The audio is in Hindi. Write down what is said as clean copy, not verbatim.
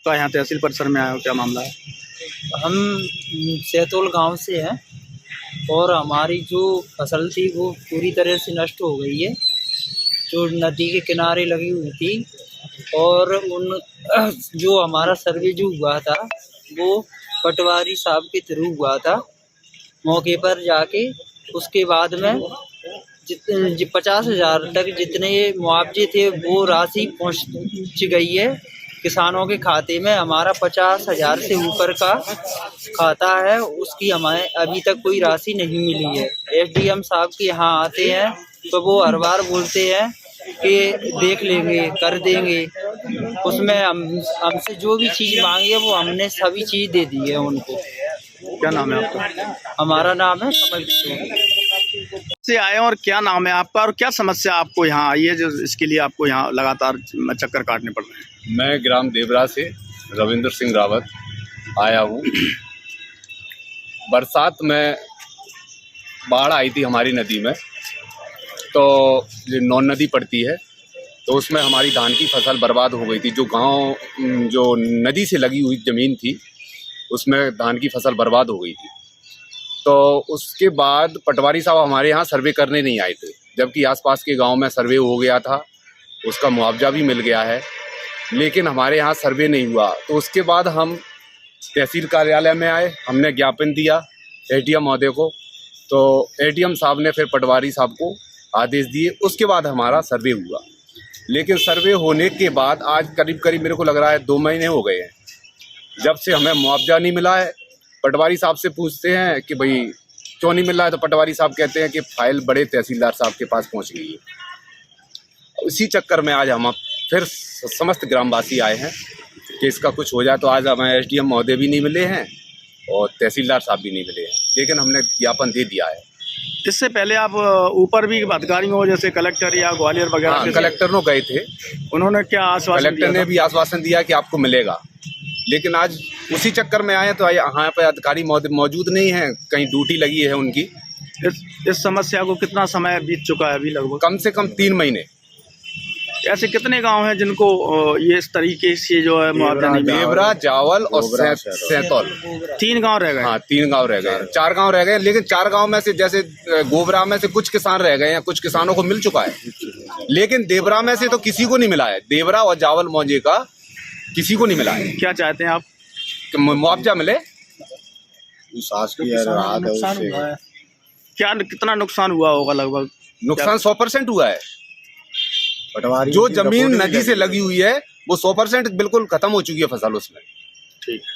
तो यहाँ तहसील परिसर में आए हो, क्या मामला है? हम सैतोल गांव से हैं और हमारी जो फसल थी वो पूरी तरह से नष्ट हो गई है। जो नदी के किनारे लगी हुई थी और उन जो हमारा सर्वे जो हुआ था वो पटवारी साहब के थ्रू हुआ था मौके पर जाके। उसके बाद में 50,000 तक जितने मुआवजे थे वो राशि पहुंच गई है किसानों के खाते में। हमारा 50,000 से ऊपर का खाता है, उसकी हमें अभी तक कोई राशि नहीं मिली है। एसडीएम साहब के यहाँ आते हैं तो वो हर बार बोलते हैं कि देख लेंगे, कर देंगे। उसमें हमसे जो भी चीज़ मांगी है वो हमने सभी चीज़ दे दी है उनको। क्या नाम है आपका? हमारा नाम है कमल किशोर। से आए और क्या नाम है आपका और क्या समस्या आपको यहाँ आई है जो इसके लिए आपको यहाँ लगातार चक्कर काटने पड़ रहे हैं? मैं ग्राम देवरा से रविंद्र सिंह रावत आया हूँ। बरसात में बाढ़ आई थी हमारी नदी में, तो जो नौन नदी पड़ती है तो उसमें हमारी धान की फसल बर्बाद हो गई थी। जो नदी से लगी हुई ज़मीन थी उसमें धान की फसल बर्बाद हो गई थी। तो उसके बाद पटवारी साहब हमारे यहाँ सर्वे करने नहीं आए थे, जबकि आसपास के गांव में सर्वे हो गया था, उसका मुआवजा भी मिल गया है, लेकिन हमारे यहाँ सर्वे नहीं हुआ। तो उसके बाद हम तहसील कार्यालय में आए, हमने ज्ञापन दिया एडीएम महोदय को। तो एडीएम साहब ने फिर पटवारी साहब को आदेश दिए, उसके बाद हमारा सर्वे हुआ। लेकिन सर्वे होने के बाद आज करीब मेरे को लग रहा है 2 महीने हो गए हैं जब से हमें मुआवजा नहीं मिला है। पटवारी साहब से पूछते हैं कि भाई क्यों नहीं मिल रहा है, तो पटवारी साहब कहते हैं कि फाइल बड़े तहसीलदार साहब के पास पहुंच गई है। इसी चक्कर में आज हम फिर समस्त ग्रामवासी आए हैं कि इसका कुछ हो जाए। तो आज हमें एसडीएम महोदय भी नहीं मिले हैं और तहसीलदार साहब भी नहीं मिले हैं, लेकिन हमने ज्ञापन दे दिया है। इससे पहले आप ऊपर भी अधिकारियों को जैसे कलेक्टर या ग्वालियर वगैरह? हाँ, कलेक्टर नो गए थे, उन्होंने क्या आश्वासन दिया? कलेक्टर ने भी आश्वासन दिया कि आपको मिलेगा, लेकिन आज उसी चक्कर में आए तो यहाँ पे अधिकारी मौजूद नहीं है, कहीं ड्यूटी लगी है उनकी। इस समस्या को कितना समय बीत चुका है अभी? लगभग कम से कम 3 महीने। ऐसे कितने गांव हैं जिनको ये इस तरीके से जो है मुआवजा नहीं मिला? देवरा, जावल और सैतौल 3 गांव रह गए। हाँ, 3 गांव रह गए, 4 गांव रह गए, लेकिन 4 गांव में से जैसे गोबरा में से कुछ किसान रह गए हैं, कुछ किसानों को मिल चुका है, लेकिन देवरा में से तो किसी को नहीं मिला है। देवरा और जावल मौजे का किसी को नहीं मिला है। क्या चाहते हैं आप? कि मुआवजा मिले। क्या कितना नुकसान हुआ होगा? लगभग नुकसान 100% हुआ है। जो जमीन नदी से लगी हुई है वो 100% बिल्कुल खत्म हो चुकी है फसल उसमें। ठीक है।